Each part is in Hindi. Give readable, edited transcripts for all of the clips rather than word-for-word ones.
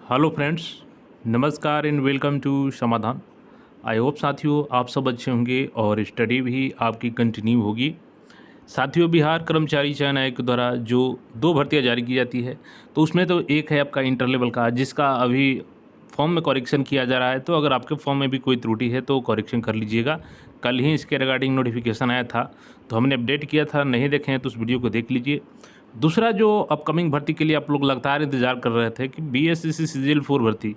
हेलो फ्रेंड्स, नमस्कार एंड वेलकम टू समाधान। आई होप साथियों आप सब अच्छे होंगे और स्टडी भी आपकी कंटिन्यू होगी। साथियों, बिहार कर्मचारी चयन आयोग के द्वारा जो 2 भर्तियां जारी की जाती है, तो उसमें तो एक है आपका इंटर लेवल का, जिसका अभी फॉर्म में करेक्शन किया जा रहा है। तो अगर आपके फॉर्म में भी कोई त्रुटि है तो करेक्शन कर लीजिएगा। कल ही इसके रिगार्डिंग नोटिफिकेशन आया था, तो हमने अपडेट किया था। नहीं देखे हैं तो उस वीडियो को देख लीजिए। दूसरा, जो अपकमिंग भर्ती के लिए आप लोग लगातार इंतजार कर रहे थे कि बीएसएससी सीजीएल 4 भर्ती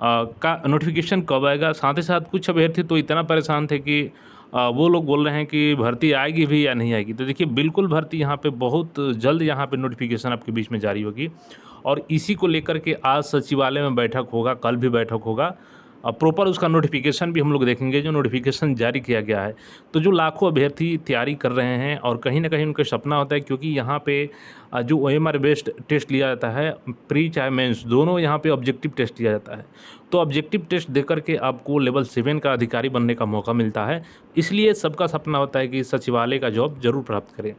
का नोटिफिकेशन कब आएगा। साथ ही साथ कुछ अभ्यर्थी तो इतना परेशान थे कि वो लोग बोल रहे हैं कि भर्ती आएगी भी या नहीं आएगी। तो देखिए, बिल्कुल भर्ती यहाँ पे बहुत जल्द यहाँ पे नोटिफिकेशन आपके बीच में जारी होगी और इसी को लेकर के आज सचिवालय में बैठक होगा, कल भी बैठक होगा। प्रॉपर उसका नोटिफिकेशन भी हम लोग देखेंगे, जो नोटिफिकेशन जारी किया गया है। तो जो लाखों अभ्यर्थी तैयारी कर रहे हैं और कहीं ना कहीं उनका सपना होता है, क्योंकि यहाँ पे जो ओएमआर बेस्ड टेस्ट लिया जाता है, प्री चाहे मेंस दोनों यहाँ पे ऑब्जेक्टिव टेस्ट लिया जाता है। तो ऑब्जेक्टिव टेस्ट देकर के आपको लेवल 7 का अधिकारी बनने का मौका मिलता है। इसलिए सबका सपना होता है कि सचिवालय का जॉब जरूर प्राप्त करें।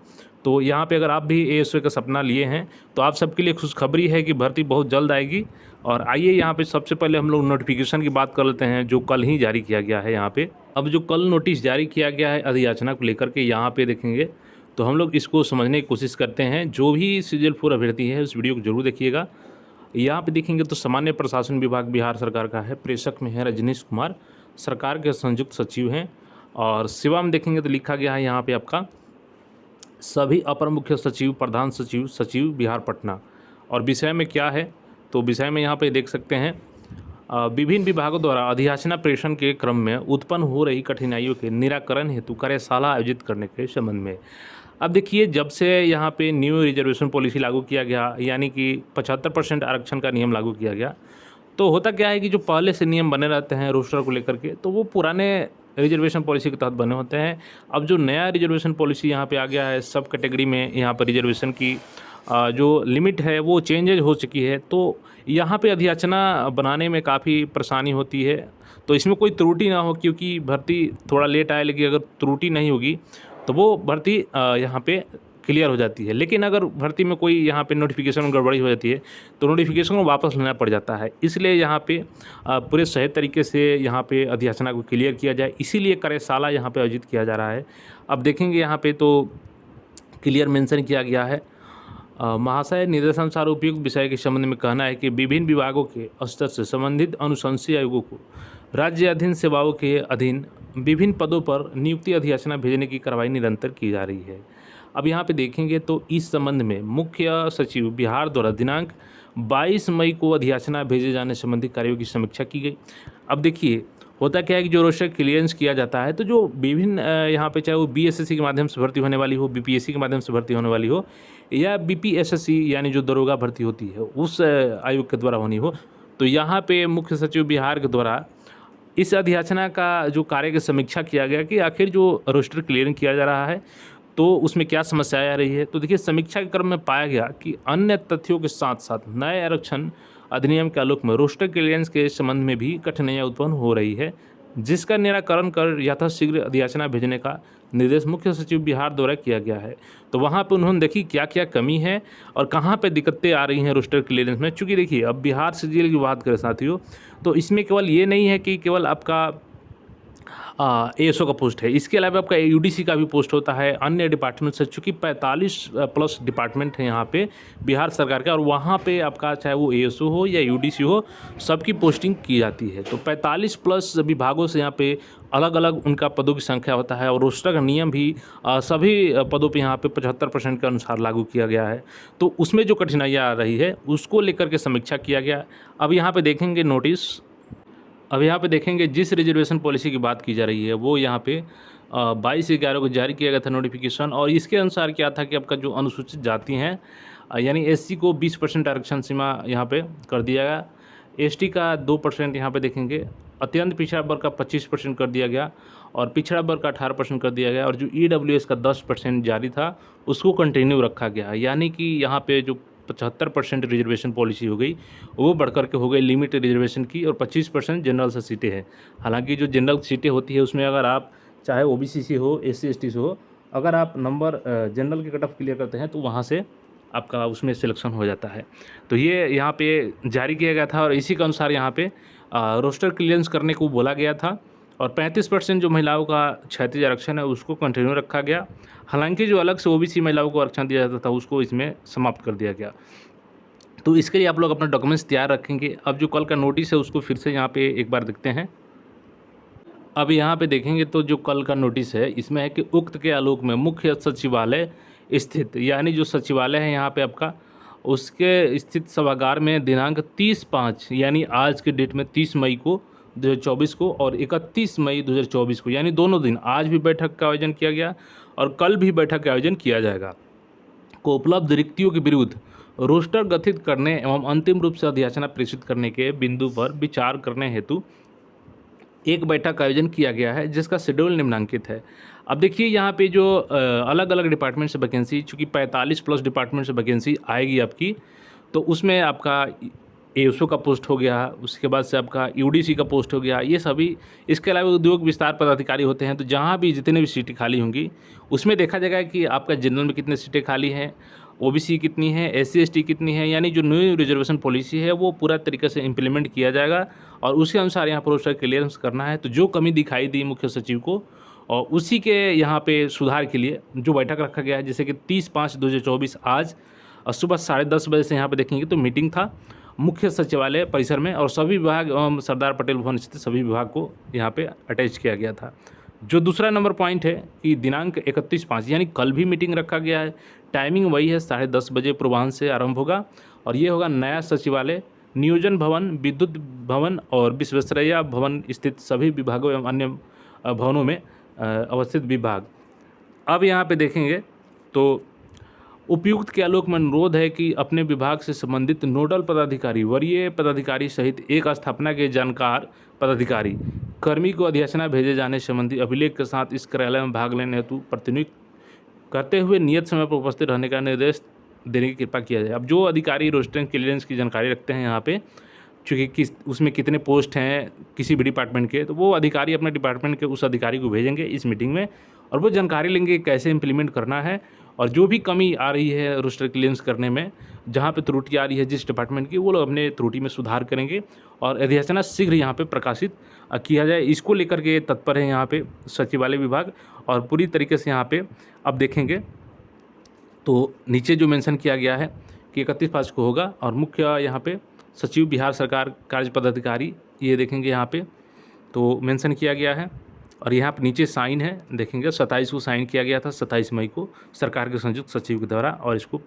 तो यहाँ पे अगर आप भी एएसओ का सपना लिए हैं तो आप सबके लिए खुशखबरी है कि भर्ती बहुत जल्द आएगी। और आइए यहाँ पे सबसे पहले हम लोग नोटिफिकेशन की बात कर लेते हैं, जो कल ही जारी किया गया है। यहाँ पे अब जो कल नोटिस जारी किया गया है अधियाचना को लेकर के, यहाँ पे देखेंगे तो हम लोग इसको समझने की कोशिश करते हैं। जो भी सीजीएल 4 अभ्यर्थी है उस वीडियो को जरूर देखिएगा। यहाँ पे देखेंगे तो सामान्य प्रशासन विभाग बिहार सरकार का है, प्रेषक में है रजनीश कुमार, सरकार के संयुक्त सचिव हैं। और सेवा में देखेंगे तो लिखा गया है यहाँ पे आपका सभी अपर मुख्य सचिव, प्रधान सचिव, सचिव बिहार पटना। और विषय में क्या है, तो विषय में यहाँ पे देख सकते हैं विभिन्न विभागों द्वारा अधियाचना प्रेषण के क्रम में उत्पन्न हो रही कठिनाइयों के निराकरण हेतु कार्यशाला आयोजित करने के संबंध में। अब देखिए, जब से यहाँ पे न्यू रिजर्वेशन पॉलिसी लागू किया गया, यानी कि 75% आरक्षण का नियम लागू किया गया, तो होता क्या है कि जो पहले से नियम बने रहते हैं रोस्टर को लेकर के, तो वो पुराने रिजर्वेशन पॉलिसी के तहत बने होते हैं। अब जो नया रिजर्वेशन पॉलिसी यहाँ पे आ गया है, सब कैटेगरी में यहाँ पर रिजर्वेशन की जो लिमिट है वो चेंजेज हो चुकी है। तो यहाँ पे अधियाचना बनाने में काफ़ी परेशानी होती है। तो इसमें कोई त्रुटि ना हो, क्योंकि भर्ती थोड़ा लेट आए, लेकिन अगर त्रुटि नहीं होगी तो वो भर्ती यहाँ पे क्लियर हो जाती है। लेकिन अगर भर्ती में कोई यहाँ पे नोटिफिकेशन में गड़बड़ी हो जाती है तो नोटिफिकेशन को वापस लेना पड़ जाता है। इसलिए यहाँ पे पूरे सही तरीके से यहाँ पे अधियाचना को क्लियर किया जाए, इसीलिए कार्यशाला यहाँ पे आयोजित किया जा रहा है। अब देखेंगे यहाँ पे तो क्लियर मेंशन किया गया है। महाशय, निर्देशानुसार उपयुक्त विषय के संबंध में कहना है कि विभिन्न विभागों के स्तर से संबंधित अनुशंसीय आयोगों को राज्य अधीन सेवाओं के अधीन विभिन्न पदों पर नियुक्ति अधियाचना भेजने की कार्रवाई निरंतर की जा रही है। अब यहाँ पे देखेंगे तो इस संबंध में मुख्य सचिव बिहार द्वारा दिनांक 22 मई को अधियाचना भेजे जाने संबंधी कार्यों की समीक्षा की गई। अब देखिए, होता क्या है कि जो रोस्टर क्लियरेंस किया जाता है, तो जो विभिन्न यहाँ पे चाहे वो बीएसएससी के माध्यम से भर्ती होने वाली हो, बीपीएससी के माध्यम से भर्ती होने वाली हो, या बीपीएसएससी यानी जो दरोगा भर्ती होती है उस आयोग के द्वारा होनी हो, तो यहाँ पे मुख्य सचिव बिहार के द्वारा इस अधियाचना का जो कार्य की समीक्षा किया गया कि आखिर जो रोस्टर क्लियरिंग किया जा रहा है तो उसमें क्या समस्याएं आ रही है। तो देखिए, समीक्षा के क्रम में पाया गया कि अन्य तथ्यों के साथ साथ नए आरक्षण अधिनियम के आलोक में रोस्टर क्लियरेंस के संबंध में भी कठिनाइयाँ उत्पन्न हो रही है, जिसका निराकरण कर यथाशीघ्र अधियाचना भेजने का निर्देश मुख्य सचिव बिहार द्वारा किया गया है। तो वहाँ पर उन्होंने देखी क्या क्या कमी है और कहाँ पे दिक्कतें आ रही हैं रोस्टर क्लियरेंस में। चूँकि देखिए, अब बिहार सीजीएल की बात करें साथियों, तो इसमें केवल ये नहीं है कि केवल आपका एएसओ का पोस्ट है, इसके अलावा आपका यूडीसी का भी पोस्ट होता है, अन्य डिपार्टमेंट से। चूँकि 45 प्लस डिपार्टमेंट है यहाँ पे बिहार सरकार का, और वहाँ पे आपका चाहे वो एएसओ हो या यूडीसी हो, सबकी पोस्टिंग की जाती है। तो 45 प्लस विभागों से यहाँ पे अलग अलग उनका पदों की संख्या होता है, और रोस्टर का नियम भी सभी पदों पे यहाँ पे 75% के अनुसार लागू किया गया है। तो उसमें जो कठिनाइयाँ आ रही है उसको लेकर के समीक्षा किया गया। अब यहाँ पे देखेंगे नोटिस, अब यहाँ पे देखेंगे जिस रिजर्वेशन पॉलिसी की बात की जा रही है वो यहाँ पे 22/11 को जारी किया गया था नोटिफिकेशन। और इसके अनुसार क्या था कि आपका जो अनुसूचित जाति हैं, यानी एससी को 20% आरक्षण सीमा यहाँ पे कर दिया गया, एसटी का 2% यहाँ पे देखेंगे, अत्यंत पिछड़ा वर्ग का 25% कर दिया गया, और पिछड़ा वर्ग का 18% कर दिया गया, और जो ईडब्ल्यूएस का 10% जारी था उसको कंटिन्यू रखा गया। यानी कि यहाँ पे जो 75% रिजर्वेशन पॉलिसी हो गई वो बढ़कर के हो गई लिमिट रिजर्वेशन की, और 25% जनरल से सीटें हैं। हालांकि जो जनरल सीटें होती है उसमें अगर आप चाहे ओबीसी से हो, एससी एसटी से हो, अगर आप नंबर जनरल के कट ऑफ क्लियर करते हैं तो वहाँ से आपका उसमें सिलेक्शन हो जाता है। तो ये यहाँ पे जारी किया गया था और इसी के अनुसार यहाँ पे रोस्टर क्लियरेंस करने को बोला गया था और 35% जो महिलाओं का क्षैतिज आरक्षण है उसको कंटिन्यू रखा गया। हालांकि जो अलग से ओबीसी महिलाओं को आरक्षण दिया जाता था उसको इसमें समाप्त कर दिया गया। तो इसके लिए आप लोग अपना डॉक्यूमेंट्स तैयार रखेंगे। अब जो कल का नोटिस है उसको फिर से यहाँ पे एक बार देखते हैं। अब यहाँ पे देखेंगे तो जो कल का नोटिस है इसमें है कि उक्त के आलोक में मुख्य सचिवालय स्थित, यानी जो सचिवालय है यहाँ पे आपका, उसके स्थित सभागार में दिनांक 30/5 यानी आज के डेट में 30 मई को 2024 को और 31 मई 2024 को, यानी दोनों दिन आज भी बैठक का आयोजन किया गया और कल भी बैठक का आयोजन किया जाएगा, को उपलब्ध रिक्तियों के विरुद्ध रोस्टर गठित करने एवं अंतिम रूप से अधियाचना प्रेषित करने के बिंदु पर विचार करने हेतु एक बैठक का आयोजन किया गया है जिसका शेड्यूल निम्नांकित है। अब देखिए यहाँ पे जो अलग अलग डिपार्टमेंट से वैकेंसी, चूँकि 45+ डिपार्टमेंट से वैकेंसी आएगी आपकी, तो उसमें आपका एएसओ का पोस्ट हो गया, उसके बाद से आपका यूडीसी का पोस्ट हो गया, ये सभी। इसके अलावा उद्योग विस्तार पदाधिकारी होते हैं, तो जहाँ भी जितने भी सीटें खाली होंगी उसमें देखा जाएगा कि आपका जनरल में कितने सीटें खाली हैं, ओबीसी कितनी है, एससी एसटी कितनी है, यानी जो न्यू रिजर्वेशन पॉलिसी है वो पूरा तरीके से इम्प्लीमेंट किया जाएगा और उसके अनुसार यहाँ पर रोस्टर क्लियरेंस करना है। तो जो कमी दिखाई दी मुख्य सचिव को और उसी के यहाँ पे सुधार के लिए जो बैठक रखा गया है, जैसे कि 30/5/2024 आज सुबह 10:30 बजे से यहाँ पे देखेंगे तो मीटिंग था मुख्य सचिवालय परिसर में और सभी विभाग एवं सरदार पटेल भवन स्थित सभी विभाग को यहाँ पे अटैच किया गया था। जो दूसरा नंबर पॉइंट है कि दिनांक 31/5 यानी कल भी मीटिंग रखा गया है। टाइमिंग वही है, 10:30 बजे पूर्वाह्न से आरंभ होगा और ये होगा नया सचिवालय, नियोजन भवन, विद्युत भवन और विश्वेश्वरैया भवन स्थित सभी विभागों एवं अन्य भवनों में अवस्थित विभाग। अब यहाँ पे देखेंगे तो उपयुक्त के आलोक में अनुरोध है कि अपने विभाग से संबंधित नोडल पदाधिकारी, वरीय पदाधिकारी सहित एक स्थापना के जानकार पदाधिकारी कर्मी को अधियाचना भेजे जाने संबंधी अभिलेख के साथ इस कार्यालय में भाग लेने हेतु प्रतिनियुक्त करते हुए नियत समय पर उपस्थित रहने का निर्देश देने की कृपा किया जाए। अब जो अधिकारी रोस्टर क्लियरेंस की जानकारी रखते हैं यहाँ पे, चूँकि उसमें कितने पोस्ट हैं किसी भी डिपार्टमेंट के, तो वो अधिकारी अपने डिपार्टमेंट के उस अधिकारी को भेजेंगे इस मीटिंग में और वो जानकारी लेंगे कैसे इम्प्लीमेंट करना है और जो भी कमी आ रही है रोस्टर क्लियरेंस करने में, जहाँ पे त्रुटि आ रही है जिस डिपार्टमेंट की, वो लोग अपने त्रुटि में सुधार करेंगे और अधियाचना शीघ्र यहाँ पे प्रकाशित किया जाए। इसको लेकर के तत्पर है यहाँ पे सचिवालय विभाग और पूरी तरीके से यहाँ पे अब देखेंगे तो नीचे जो मेंशन किया गया है कि 31/5 को होगा और मुख्य यहाँ पे सचिव बिहार सरकार कार्य पदाधिकारी, ये देखेंगे यहाँ पे तो मेंशन किया गया है और यहाँ पर नीचे साइन है, देखेंगे 27 को साइन किया गया था, 27 मई को सरकार के संयुक्त सचिव के द्वारा और इसको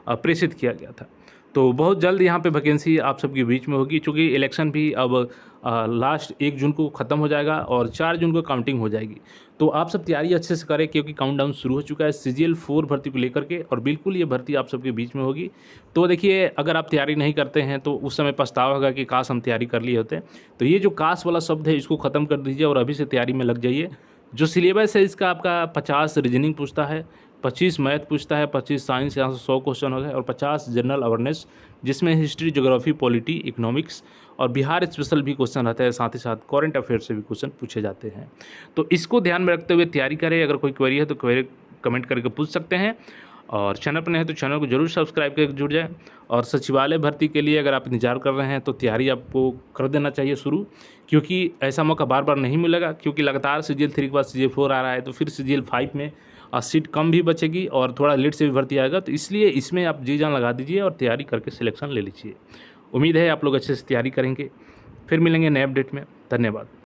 प्रेषित किया गया था। तो बहुत जल्द यहाँ पे वैकेंसी आप सबके बीच में होगी, चूँकि इलेक्शन भी अब लास्ट 1 जून को ख़त्म हो जाएगा और 4 जून को काउंटिंग हो जाएगी। तो आप सब तैयारी अच्छे से करें क्योंकि काउंटडाउन शुरू हो चुका है CGL 4 भर्ती को लेकर के और बिल्कुल ये भर्ती आप सबके बीच में होगी। तो देखिए, अगर आप तैयारी नहीं करते हैं तो उस समय पछतावा होगा कि काश हम तैयारी कर लिए होते। तो ये जो काश वाला शब्द है इसको ख़त्म कर दीजिए और अभी से तैयारी में लग जाइए। जो सिलेबस है इसका आपका 50 रीजनिंग पूछता है, 25 मैथ पूछता है, 25 साइंस, यहाँ से 100 क्वेश्चन हो गए और 50 जनरल अवेयरनेस जिसमें हिस्ट्री, ज्योग्राफी, पॉलिटी, इकोनॉमिक्स और बिहार स्पेशल भी क्वेश्चन रहता है। साथ ही साथ करंट अफेयर से भी क्वेश्चन पूछे जाते हैं। तो इसको ध्यान में रखते हुए तैयारी करें। अगर कोई क्वेरी है तो क्वेरी कमेंट करके पूछ सकते हैं और चैनल पर नए हैं तो चैनल को जरूर सब्सक्राइब करके जुड़ जाएं। और सचिवालय भर्ती के लिए अगर आप इंतजार कर रहे हैं तो तैयारी आपको कर देना चाहिए शुरू, क्योंकि ऐसा मौका बार बार नहीं मिलेगा, क्योंकि लगातार CGL 3 के बाद CGL 4 आ रहा है, तो फिर CGL 5 में सीट कम भी बचेगी और थोड़ा लेट से भी भर्ती आएगा। तो इसलिए इसमें आप जी जान लगा दीजिए और तैयारी करके सिलेक्शन ले लीजिए। उम्मीद है आप लोग अच्छे से तैयारी करेंगे। फिर मिलेंगे नए अपडेट में। धन्यवाद।